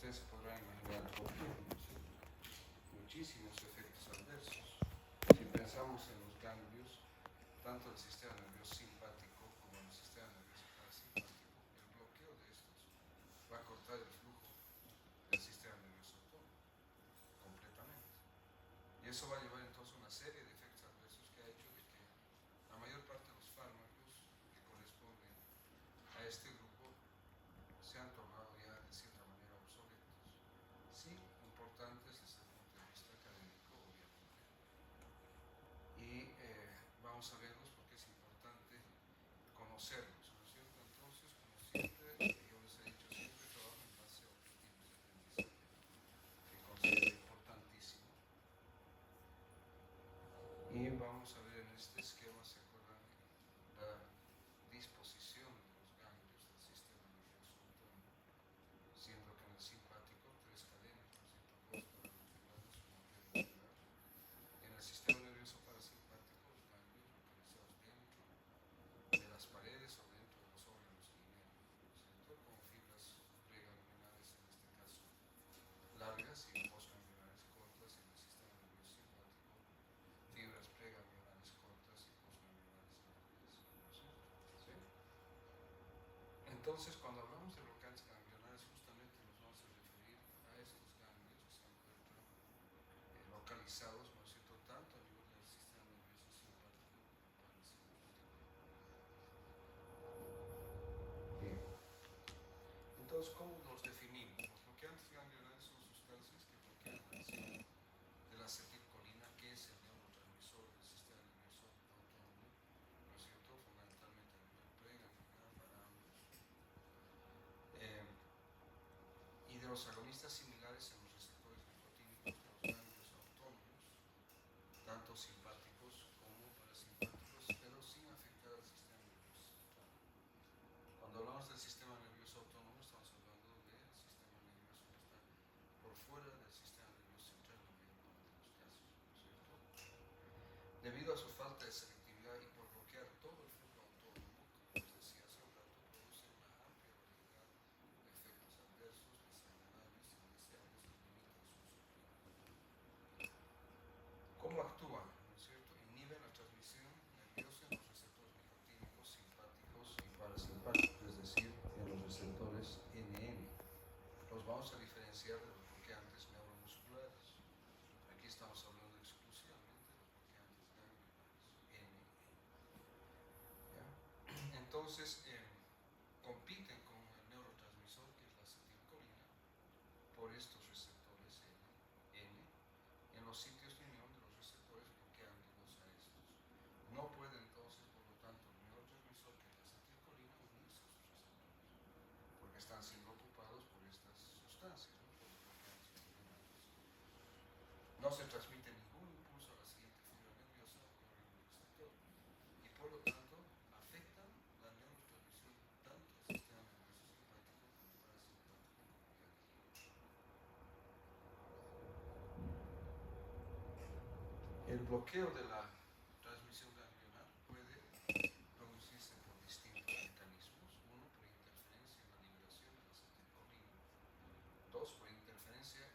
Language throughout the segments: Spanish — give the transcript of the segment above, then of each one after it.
ustedes se podrán imaginar por qué, ¿no? Muchísimos efectos adversos. Si pensamos en los ganglios, tanto del sistema nervioso simpático como del sistema nervioso parasimpático, el bloqueo de estos va a cortar el flujo del sistema nervioso autónomo completamente. Y eso va a llevar entonces una serie de efectos adversos que ha hecho de que la mayor parte de los fármacos que corresponden a este grupo se han tornado ya de cierta manera obsoletos. Sí, importantes desde el punto de vista académico, obviamente. Y vamos a verlos porque es importante conocerlos, ¿no es cierto? Entonces, como siempre, yo les he dicho, siempre trabajo en base a objetivos de aprendizaje, que considero importantísimo. Y vamos a ver en este esquema, ¿se acuerdan? La disposición de los ganglios del sistema nervioso autónomo, siendo que en el simpático tres cadenas, ¿no es cierto? Dos paraventriculares, una preventricular. En el sistema nervioso parasimpático, los ganglios localizados dentro de las paredes o dentro de los órganos lineales, ¿no es cierto? Con fibras preganglionares, en este caso largas, y postganglionares cortas. En el sistema nervioso simpático, fibras preganglionares cortas y postganglionares largas, ¿no es cierto? ¿Sí? Entonces, cuando hablamos de bloqueantes ganglionares, justamente nos vamos a referir a estos ganglios que se encuentran localizados, ¿no es cierto?, tanto a nivel del sistema nervioso simpático como parasimpático. Bien. Entonces, ¿cómo los definimos? Los bloqueantes ganglionares son sustancias que bloquean la acción de la acetilcolina, que es el neurotransmisor del sistema nervioso autónomo, ¿no es cierto?, fundamentalmente a nivel preganglionar para ambos. Y de los agonistas similares en los receptores nicotínicos de los ganglios autónomos, tanto simpáticos como parasimpáticos, pero sin afectar al sistema nervioso central. Cuando hablamos del sistema nervioso autónomo, estamos hablando del sistema nervioso que está por fuera del sistema nervioso central en la mayor parte de los casos, ¿no es cierto? Debido a su falta de selectividad y por bloquear todo el flujo autónomo, como les decía hace un rato, producen una amplia variedad de efectos adversos, desagradables, indeseables, que limitan su uso clínico. ¿Cómo actúan? ¿No es cierto? Inhiben la transmisión nerviosa en los receptores nicotínicos simpáticos y parasimpáticos, es decir, en los receptores NN. Los vamos a diferenciar de los bloqueantes neuromusculares. Aquí estamos hablando exclusivamente de los bloqueantes ganglionares, NN. ¿Ya? Entonces, compiten con el neurotransmisor, que es la acetilcolina, por estos receptores N en los sitios de unión de los receptores, bloqueándolos a estos. No puede entonces, por lo tanto, el neurotransmisor, que es la acetilcolina, unirse a sus receptores, porque están siendo ocupados por estas sustancias, ¿no?, por los bloqueantes ganglionares. No se transmite ningún impulso a la siguiente fibra nerviosa o órgano receptor, y por lo tanto afectan la neurotransmisión tanto al sistema nervioso simpático como parasimpático, como ya dijimos. El bloqueo de la transmisión ganglionar puede producirse por distintos mecanismos. Uno, por interferencia en la liberación de la acetilcolina. Dos, por interferencia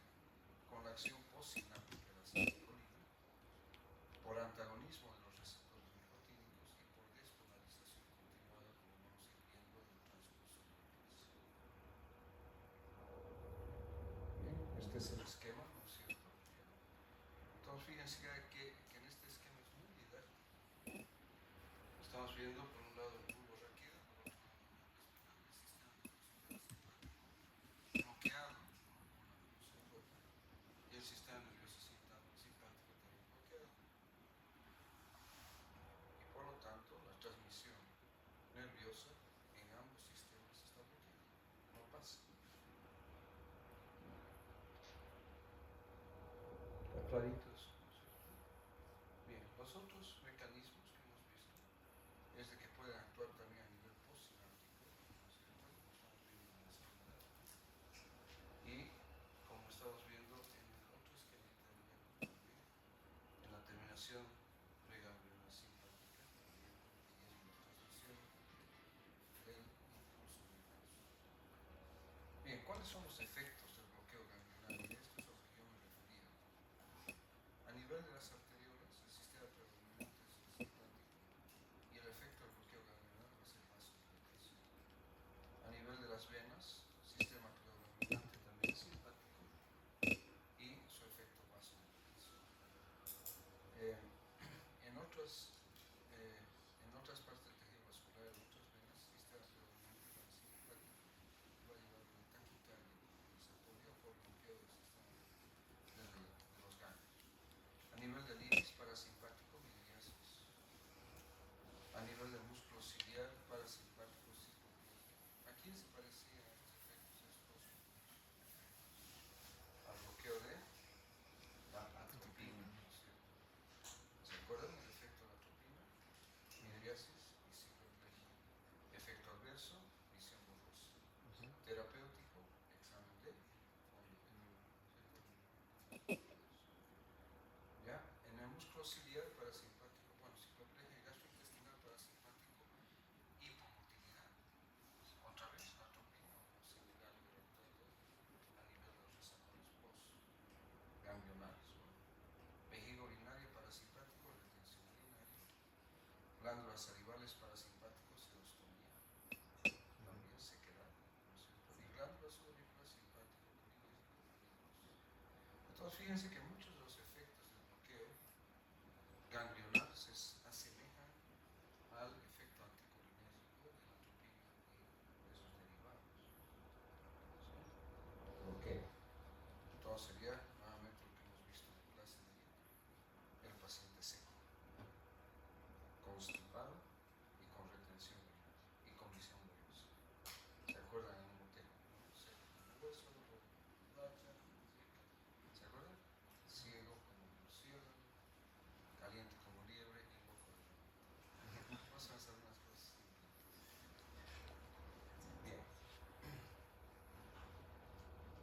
con la acción postsináptica de la acetilcolina. Por antagonismo de los receptores nicotínicos y por despolarización continuada, como vamos a ir viendo en el transcurso de la clase. Bien, este es el esquema, ¿no es cierto? Entonces, fíjense que en este esquema es muy didáctico. Estamos viendo por un lado el bulbo raquídeo, por otro lado la médula espinal, el sistema nervioso parasimpático bloqueado, ¿no?, por la musculatura, y el sistema nervioso simpático también bloqueado. Y por lo tanto, la transmisión nerviosa en ambos sistemas está bloqueada, no pasa. ¿Está clarito eso, no es cierto? Bien, los otros mecanismos que hemos visto es de que pueden actuar también a nivel postsináptico, ¿no es cierto?, como estamos viendo en la espinal. Y como estamos viendo en el otro esquemita de abajo también, en la terminación preganglionar simpática también, en la transmisión del impulso nervioso. Bien, ¿cuáles son los efectos del bloqueo quién se parecían estos efectos? Estos al bloqueo de la atropina, ¿no es cierto? ¿Se acuerdan del efecto de la atropina? Midriasis y cicloplegia. Efecto adverso, visión borrosa. Terapéutico, examen de fondo. ¿Ya? En el músculo ciliar parasimpático, bueno, cicloplegia gastrointestinal parasimpático, hipomotilidad. Otra vez, atropina o similar, pero actuando a nivel de los receptores postganglionares. ¿No? Vejiga urinaria parasimpático, retención urinaria. Glándulas salivales parasimpáticos, serostomía. También sequedad, ¿no es cierto? Y glándulas sudoríparas simpático, colinérgico, fibrosis. Entonces, fíjense que muchos de los efectos del bloqueo ganglionar se asemejan al efecto anticolinérgico de la atropina y de sus derivados. ¿Sí? Bloqueo. Entonces sería nuevamente lo que hemos visto en la clase de ayer. El paciente seco, constipado y con retención urinaria y con visión borrosa. ¿Se acuerdan en un botejo? ¿No? Seco como hueso, borracha, ¿se acuerdan? Ciego como murciélago, caliente como liebre y loco de repente. Vamos a hacer unas cosas simples. Bien.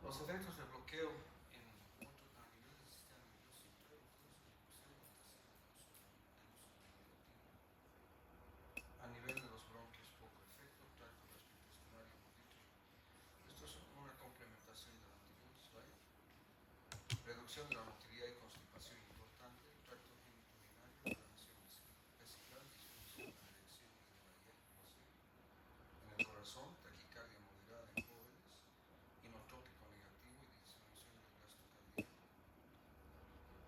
Los efectos del bloqueo a nivel del sistema nervioso central incluso reducción o aumentación del uso de la nicotina. A nivel de los bronquios poco efecto, tracto gastrointestinal y hemos dicho. Esto es una complementación del anterior slide. Reducción de la motilidad y constipación importante, tracto genitourinario, inflamación vesical, disfunción de la erección y de la eyaculación. En el corazón, taquicardia moderada en jóvenes, inotrópico negativo y disminución del gasto cardíaco.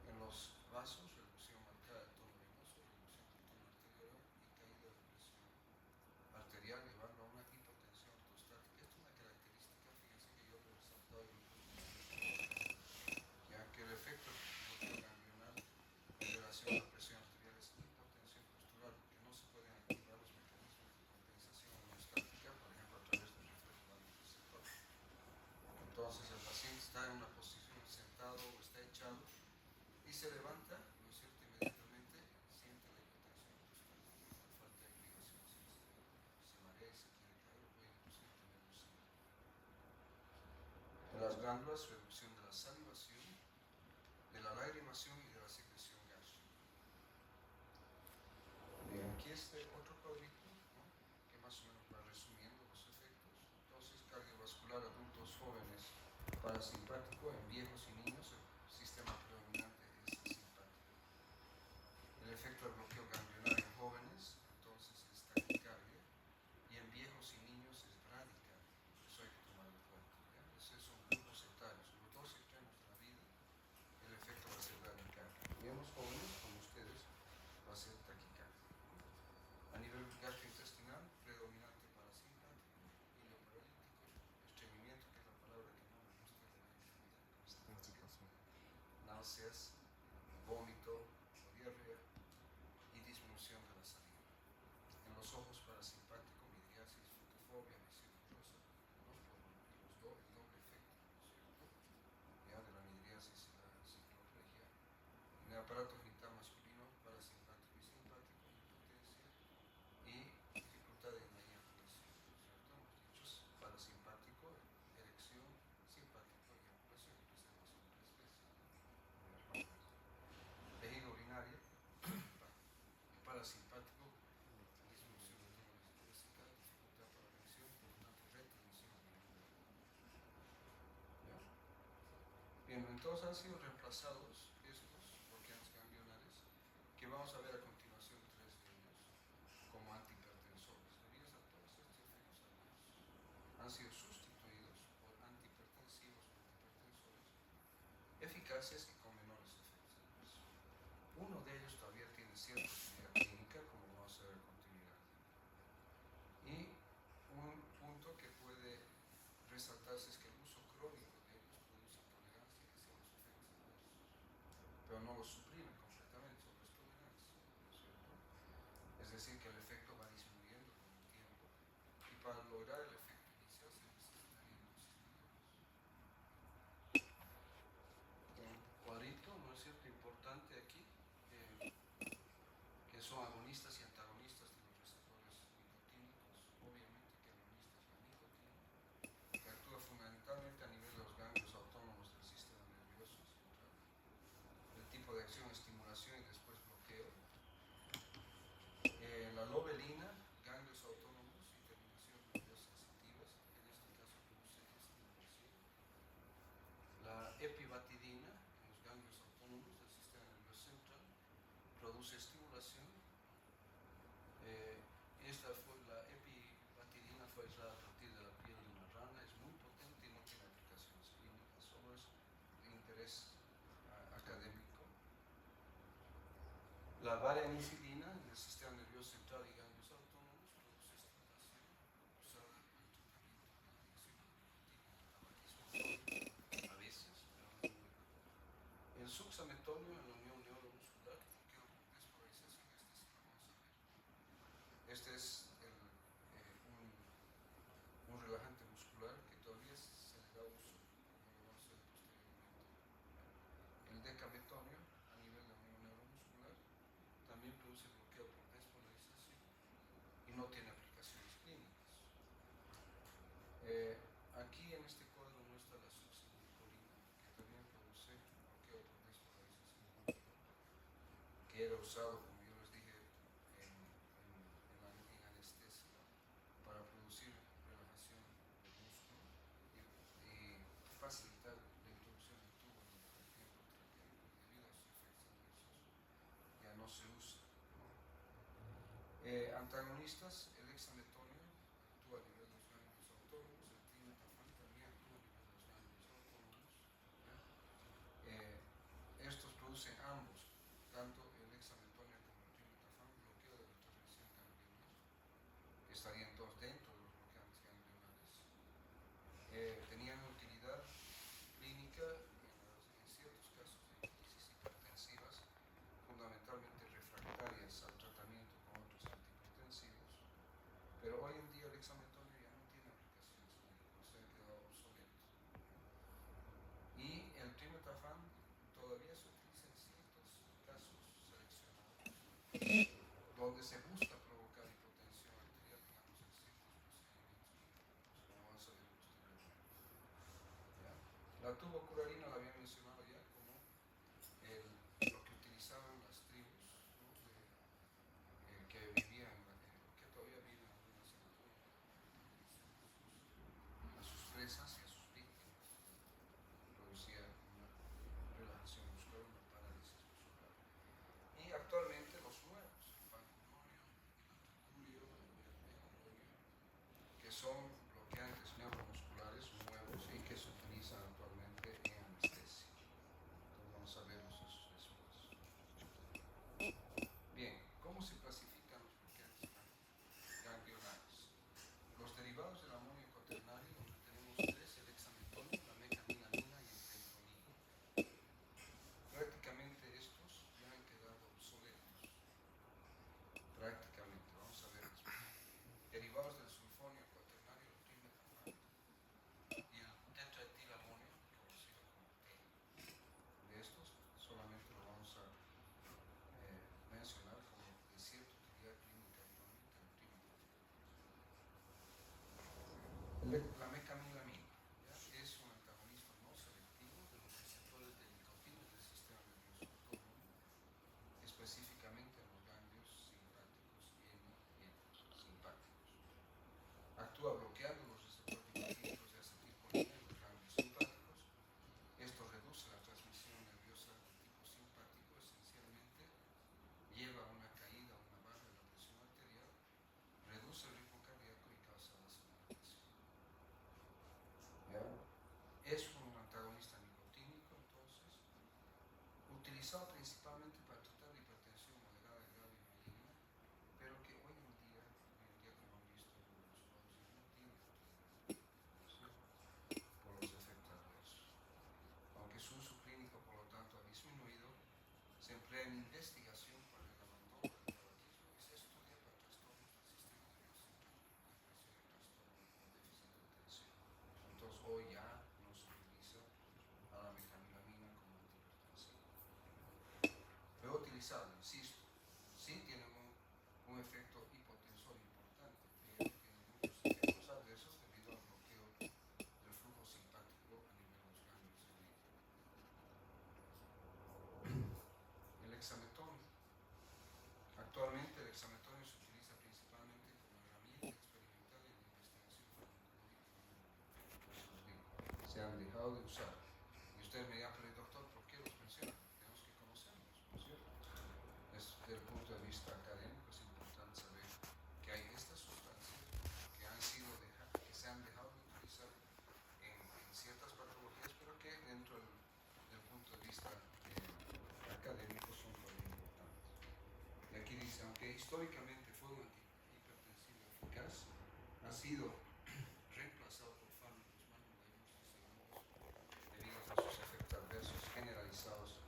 En los vasos, reducción marcada del tono venoso, reducción del tono arterial y caída de presión arterial, llevando a una hipotensión ortostática. Esta es una característica, fíjense que yo lo he resaltado en otros momentos, ya que el efecto del bloqueo ganglionar en relación a la presión arterial es hipotensión postural, porque no se pueden activar los mecanismos de compensación homeostática, por ejemplo, a través del reflejo receptor. Entonces el paciente está en una posición sentado o está echado y se levanta, ¿no es cierto? Inmediatamente siente la hipotensión ortostática, la falta de irrigación hacia el cerebro, se marea y se quiere caer o puede inclusive tener lucidez. En las glándulas, reducción de la salivación, de la lagrimación y de la secreción gástrica. Bien, aquí este otro cuadrito, ¿no? Que más o menos va resumiendo los efectos. Entonces, cardiovascular, adultos jóvenes, parasimpático, en viejos y niños, el sistema predominante es el simpático. El efecto del bloqueo ganglionar en jóvenes, entonces es taquicardia, y en viejos y niños es bradicardia. Eso hay que tomar en cuenta. ¿Ya? Esos son grupos etarios, los dos extremos de la vida, el efecto va a ser bradicardia. Y en los jóvenes, como ustedes, va a ser taquicardia. A nivel gastrointestinal, predominante parasimpático, ileoparalítico, estreñimiento, que es la palabra que no me gusta de la constipación, náuseas, vómito o diarrea y disminución de la saliva. En los ojos, parasimpático, midriasis, fotofobia, visión borrosa, ¿no? Por el doble efecto, ¿no es cierto? Ya de la midriasis y la cicloplegia. En el aparato genital masculino, parasimpático y simpático, impotencia y dificultad en la eyaculación, ¿no es cierto? Hemos dicho parasimpático, erección, simpático, eyaculación, empecemos con tres veces. Vejiga urinaria, parasimpático, disminución del tono vesical, dificultad para la erección, por lo tanto retención urinaria. ¿Ya? Bien, entonces han sido reemplazados estos bloqueantes ganglionares que vamos a ver a continuación tres de ellos como antihipertensores. Debido a todos estos efectos adversos, han sido sustituidos por antihipertensivos o antihipertensores eficaces y con menores efectos adversos. Uno de ellos todavía tiene cierta utilidad clínica, como vamos a ver a continuidad. Y un punto que puede resaltarse es que el uso crónico de ellos produce tolerancia hacia los efectos adversos, pero no los suprime completamente, solo es tolerancia, ¿no es cierto? Es decir, que el efecto va disminuyendo con el tiempo y para lograr el efecto reacción, estimulación y después bloqueo. La lobelina, ganglios autónomos y terminaciones nerviosas sensitivas, en este caso produce estimulación. La epibatidina, en los ganglios autónomos del sistema nervioso central, produce estimulación. La epibatidina fue aislada a partir de la piel de una rana, es muy potente y no tiene aplicaciones clínicas, solo es de interés académico. La varenicilina en el sistema nervioso central y ganglios autónomos produce estimulación usada para el tratamiento de la adicción a la nicotina, tabaquismo, a veces, pero no muy común. El suxametonio en la unión neuromuscular, bloqueo por despolarización, este sí lo vamos a ver. Este es un relajante muscular que todavía se le da uso, como lo vamos a ver posteriormente. El decametonio a nivel de la unión neuromuscular también produce bloqueo por despolarización y no tiene aplicaciones clínicas. Aquí en este cuadro muestra la succinilcolina, que también produce bloqueo por despolarización, que era usado, como yo les dije, en anestesia para producir relajación del músculo y facilitar la introducción del tubo en el tiempo trachéico. Debido a sus efectos adversos ya no se usa. Antagonistas, el hexametonio actúa a nivel de los ganglios autónomos, el trimetafán también actúa a nivel de los ganglios autónomos. Estos producen ambos, tanto el hexametonio como el trimetafán, bloqueo de la transmisión ganglionar, que estaría entonces dentro de los bloqueantes ganglionares. Tenían utilidad clínica en ciertos casos de crisis hipertensivas, fundamentalmente refractarias al tratamiento con otros antihipertensivos, pero hoy en día el hexametonio ya no tiene aplicaciones clínicas, se ha quedado obsoleto. Y el trimetafán todavía se utiliza en ciertos casos seleccionados, donde se busca provocar hipotensión arterial, digamos, en ciertos procedimientos quirúrgicos, como vamos a ver posteriormente. ¿Ya? La tubocurarina la había mencionado ya como lo que utilizaban las tribus, ¿no? Que vivían, que todavía viven algunas en la India, para utilizar a sus presas y a sus víctimas. Producía una relajación muscular, una parálisis muscular. Y actualmente los nuevos, el vancuronio, el atecurio, el mecononio, que son bloqueantes neuromusculares nuevos y que se utilizan actualmente en anestesia. Entonces vamos a verlos esos después. Bien, ¿cómo se clasifican los bloqueantes ganglionares? Los derivados del amonio cuaternario, donde tenemos tres, el hexametonio, la mecanilamina y el fentonilo. Prácticamente estos ya han quedado obsoletos. Prácticamente, vamos a ver después. Derivados del sulfonio cuaternario, el trimetafán y el tetraetilamonio, conocido como T. De estos solamente lo vamos a mencionar como de cierta utilidad clínica actualmente el trimetafán. La mecanilamina es un antagonista no selectivo de los receptores de nicotina del sistema nervioso autónomo, específicamente en los ganglios simpáticos y hemosimpáticos. Actúa bloqueando los receptores nicotínicos de acetilcolina en los ganglios simpáticos. Esto reduce la transmisión nerviosa de tipo simpático, esencialmente lleva a una caída, una baja de la presión arterial, reduce el ritmo cardíaco y causa vasodilatación. ¿Ya? Es un antagonista nicotínico, entonces, utilizado principalmente para tratar la hipertensión moderada, grave y maligna, pero que hoy en día como han visto en los cuadros, ya no tiene utilidad, ¿sí? Por los efectos adversos. Aunque su uso clínico, por lo tanto, ha disminuido, se emplea en investigación para el abandono del tabaquismo y se estudia para trastornos del sistema nervioso central, depresión y trastorno o déficit de atención. Entonces, hoy ya no se utiliza a la mecanilamina como antihipertensivo. dejado de usar. Y usted me dirá, pero doctor, ¿por qué los menciona? Tenemos que conocerlos, ¿no es cierto? Desde el punto de vista académico es importante saber que hay estas sustancias que se han dejado de utilizar en ciertas patologías, pero que dentro del punto de vista académico son todavía importantes. Y aquí dice, aunque históricamente fue un antihipertensivo eficaz, ha sido reemplazado por fármacos más modernos y seguros debido a sus efectos adversos generalizados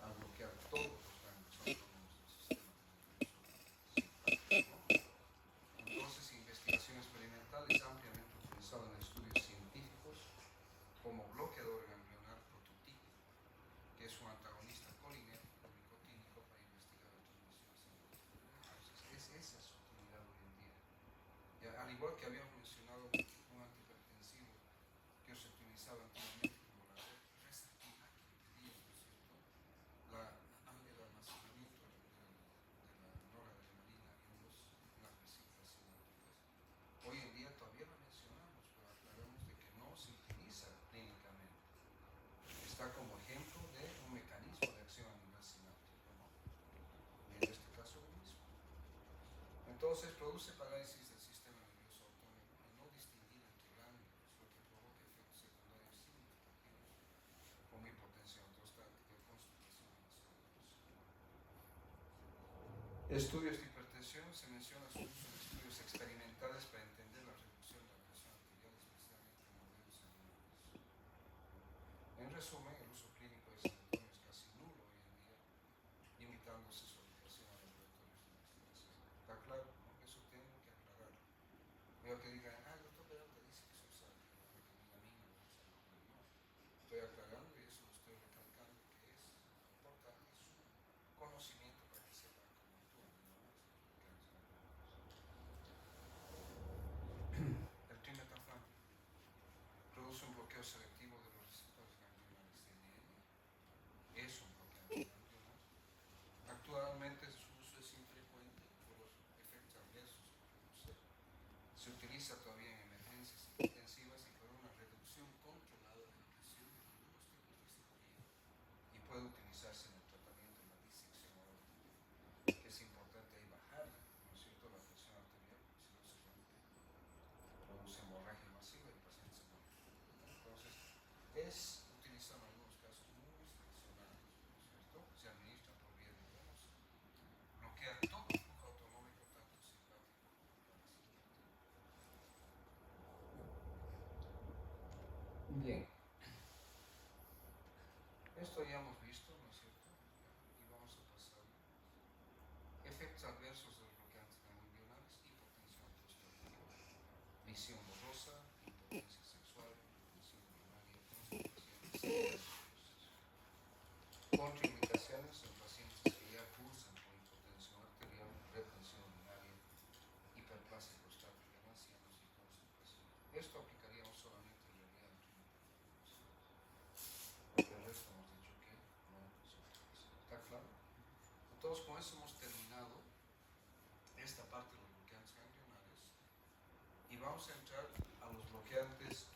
al bloquear todos los rangos autónomos del sistema nervioso simpático. Entonces, investigación experimental es ampliamente utilizada en estudios científicos como bloqueador ganglionar prototípico, que es un antagonista colinérgico nicotínico para investigar la transmisión simpática. Entonces, esa es su utilidad hoy en día. Ya, al igual que habíamos mencionado un antihipertensivo que se utilizaba antiguamente como la reserpina, que impedía, ¿no es cierto?, el almacenamiento de la noradrenalina en las vesículas sinápticas. Hoy en día todavía la mencionamos, pero aclaramos de que no se utiliza clínicamente. Está como ejemplo de un mecanismo de acción a nivel sináptico, ¿no? Y en este caso lo mismo. Entonces produce parálisis del sistema nervioso autónomo al no distinguir entre ganglios, lo que provoca efectos secundarios significativos como hipotensión ortostática y constipación en las células. Estudios de hipertensión, se menciona su uso en estudios experimentales para entender la reducción de la presión arterial, especialmente en modelos animales. En resumen, el uso clínico de San Antonio es casi nulo hoy en día, limitándose su aplicación a laboratorios de investigación. ¿Está claro? ¿No? Eso tengo que aclararlo. Veo que digan, el doctor Peralta dice que se usa vitamina, lo usa. No, estoy aclarando y eso lo estoy recalcando, que es importante su conocimiento para que sepa cómo actúan, ¿no? El trimetafán produce un bloqueo selectivo de los receptores ganglionares CNN. Es un bloqueante ganglionar. Actualmente su uso es infrecuente por los efectos adversos que produce. Se utiliza todavía en emergencias intensivas y para una reducción controlada de la presión en algunos tipos de cirugía. Y puede utilizarse en el tratamiento de la disección aórtica, que es importante ahí bajar, ¿no es cierto?, la presión arterial, porque si no se rompe, produce hemorragia masiva y el paciente se muere. Entonces, es utilizado en algunos casos muy seleccionados, ¿no es cierto? Se administra por vía de venosa. Bloquea todo el flujo autonómico, tanto simpático como parasimpático. Bien. Esto ya hemos visto, ¿no es cierto? Y vamos a pasar. Efectos adversos de los bloqueantes ganglionares: hipotensión prostática, visión borrosa, impotencia sexual, hipotensión urinaria, constipación, contraindicaciones en pacientes que ya cursan con hipotensión arterial, retención urinaria, hiperplasia prostática en ancianos y constipación. Esto aplicaríamos solamente en realidad al trimetafán, porque el resto hemos dicho que no se utiliza. ¿Está claro? Entonces, con eso hemos terminado esta parte de los bloqueantes ganglionares y vamos a entrar a los bloqueantes